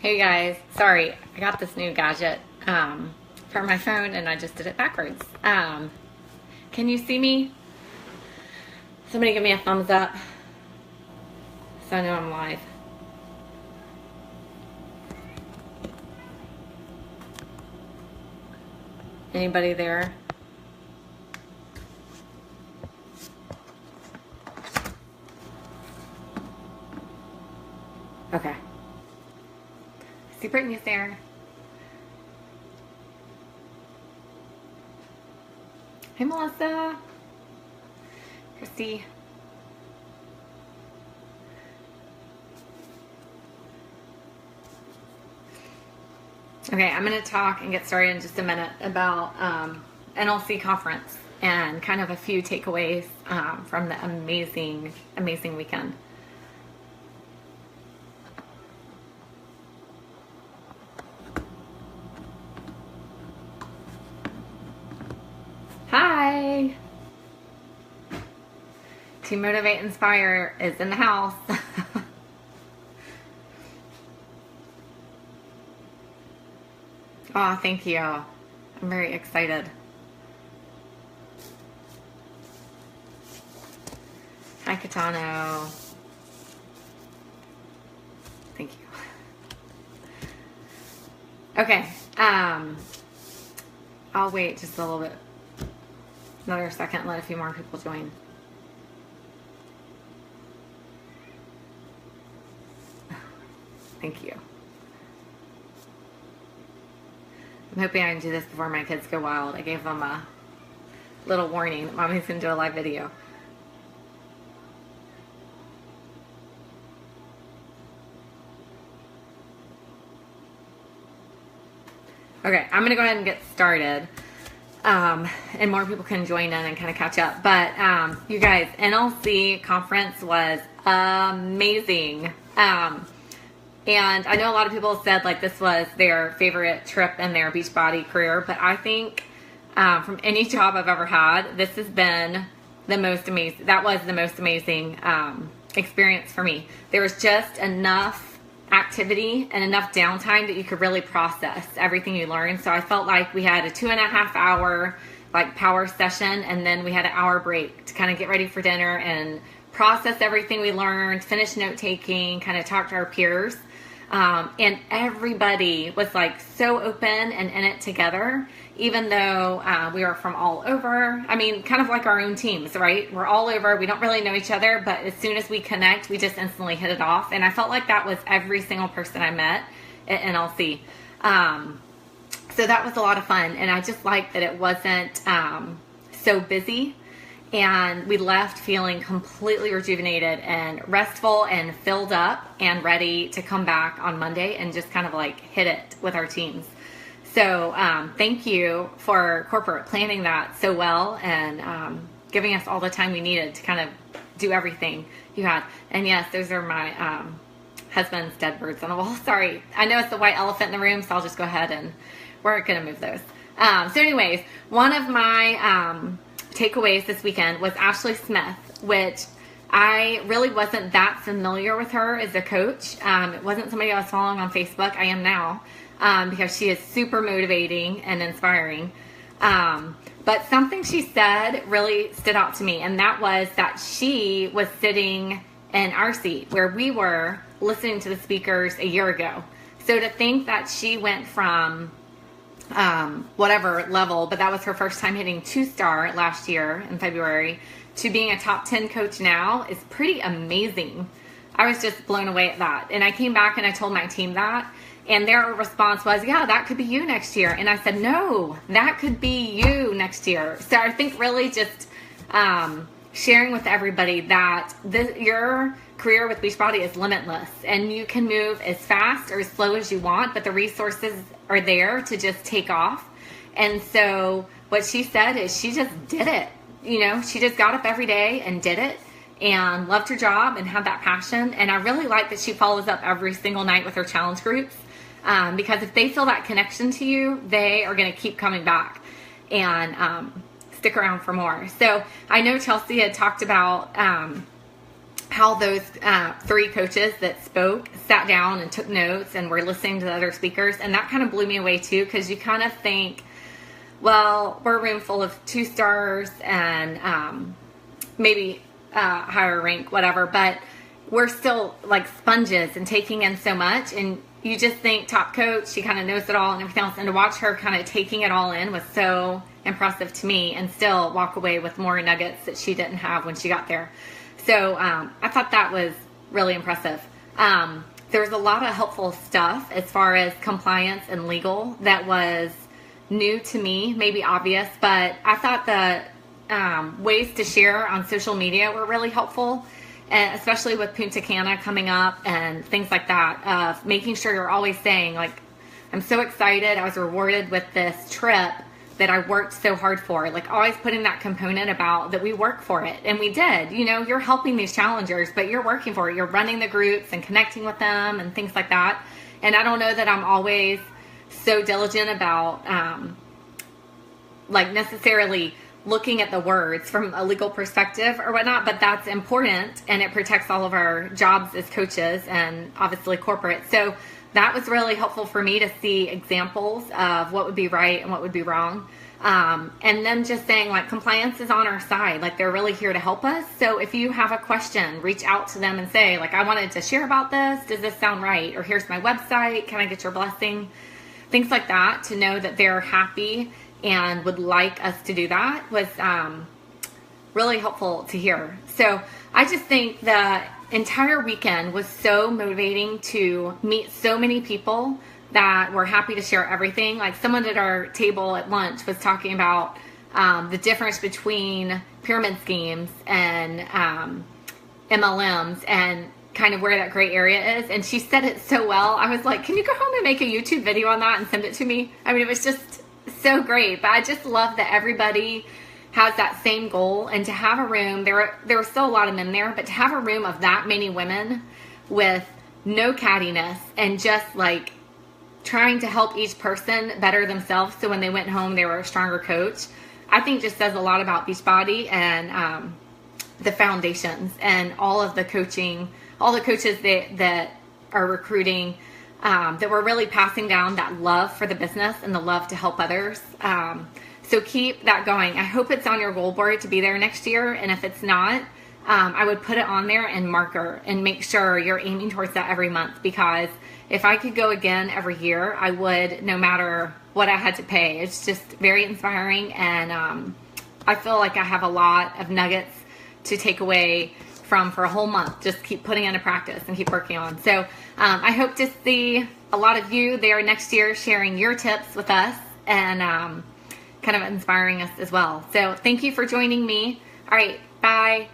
Hey guys, sorry, I got this new gadget for my phone and I just did it backwards. Can you see me? Somebody give me a thumbs up so I know I'm live. Anybody there? Okay. See, Brittany's there. Hey, Melissa. Christy. Okay, I'm going to talk and get started in just a minute about NLC conference and kind of a few takeaways from the amazing weekend. Hi! Team Motivate Inspire is in the house. Oh, thank you. I'm very excited. Hi, Katano. Thank you. Okay. I'll wait just a little bit. Another second, let a few more people join. Thank you. I'm hoping I can do this before my kids go wild. I gave them a little warning that Mommy's going to do a live video. Okay, I'm going to go ahead and get started. And more people can join in and kind of catch up. But you guys, NLC conference was amazing. And I know a lot of people said like this was their favorite trip in their Beachbody career, but I think from any job I've ever had, this has been the most amazing. That was the most amazing experience for me. There was just enough activity and enough downtime that you could really process everything you learned. So I felt like we had a 2.5 hour like power session, and then we had an hour break to kind of get ready for dinner and process everything we learned, finish note taking, kind of talk to our peers. And everybody was like so open and in it together, even though we were from all over. I mean, kind of like our own teams, right? We're all over. We don't really know each other, but as soon as we connect, we just instantly hit it off. And I felt like that was every single person I met at NLC. So that was a lot of fun. And I just liked that it wasn't so busy. And we left feeling completely rejuvenated and restful and filled up and ready to come back on Monday and just kind of like hit it with our teams. So thank you for corporate planning that so well and giving us all the time we needed to kind of do everything you had. And yes, those are my husband's dead birds on the wall. Sorry. I know it's the white elephant in the room, so I'll just go ahead and we're going to move those. So anyways, one of my takeaways this weekend was Ashley Smith, which I really wasn't that familiar with her as a coach. It wasn't somebody I was following on Facebook. I am now because she is super motivating and inspiring. But something she said really stood out to me, and that was that she was sitting in our seat where we were listening to the speakers a year ago. So to think that she went from whatever level, but that was her first time hitting 2-star last year in February, to being a top 10 coach now is pretty amazing. I was just blown away at that. And I came back and I told my team that, and their response was, yeah, that could be you next year. And I said, no, that could be you next year. So I think really just sharing with everybody that your career with Beachbody is limitless, and you can move as fast or as slow as you want, but the resources are there to just take off. And so what she said is she just did it. You know, she just got up every day and did it and loved her job and had that passion. And I really like that she follows up every single night with her challenge groups, because if they feel that connection to you, they are going to keep coming back and stick around for more. So I know Chelsea had talked about how those 3 coaches that spoke sat down and took notes and were listening to the other speakers. And that kind of blew me away too, because you kind of think, well, we're a room full of 2 stars and maybe higher rank, whatever, but we're still like sponges and taking in so much. And you just think top coach, she kind of knows it all and everything else. And to watch her kind of taking it all in was so impressive to me, and still walk away with more nuggets that she didn't have when she got there. So I thought that was really impressive. There was a lot of helpful stuff as far as compliance and legal that was new to me, maybe obvious, but I thought the ways to share on social media were really helpful, and especially with Punta Cana coming up and things like that, of making sure you're always saying, like, I'm so excited, I was rewarded with this trip that I worked so hard for. Like, always putting that component about that we work for it. And we did. You know, you're helping these challengers, but you're working for it. You're running the groups and connecting with them and things like that. And I don't know that I'm always so diligent about like necessarily looking at the words from a legal perspective or whatnot, but that's important, and it protects all of our jobs as coaches and obviously corporate. So that was really helpful for me to see examples of what would be right and what would be wrong. And then just saying, like, compliance is on our side. Like, they're really here to help us. So if you have a question, reach out to them and say, like, I wanted to share about this. Does this sound right? Or here's my website. Can I get your blessing? Things like that, to know that they're happy and would like us to do that, was really helpful to hear. So I just think the entire weekend was so motivating to meet so many people that were happy to share everything. Like, someone at our table at lunch was talking about the difference between pyramid schemes and MLMs and kind of where that gray area is. And she said it so well. I was like, can you go home and make a YouTube video on that and send it to me? I mean, it was just so great. But I just love that everybody has that same goal, and to have a room, there were still a lot of men there, but to have a room of that many women with no cattiness and just like trying to help each person better themselves, so when they went home they were a stronger coach, I think just says a lot about Beachbody and the foundations and all of the coaching, all the coaches that are recruiting, that we're really passing down that love for the business and the love to help others. So keep that going. I hope it's on your goal board to be there next year. And if it's not, I would put it on there and marker and make sure you're aiming towards that every month. Because if I could go again every year, I would, no matter what I had to pay. It's just very inspiring. And I feel like I have a lot of nuggets to take away from for a whole month. Just keep putting into practice and keep working on. So I hope to see a lot of you there next year sharing your tips with us and kind of inspiring us as well. So thank you for joining me. All right, bye.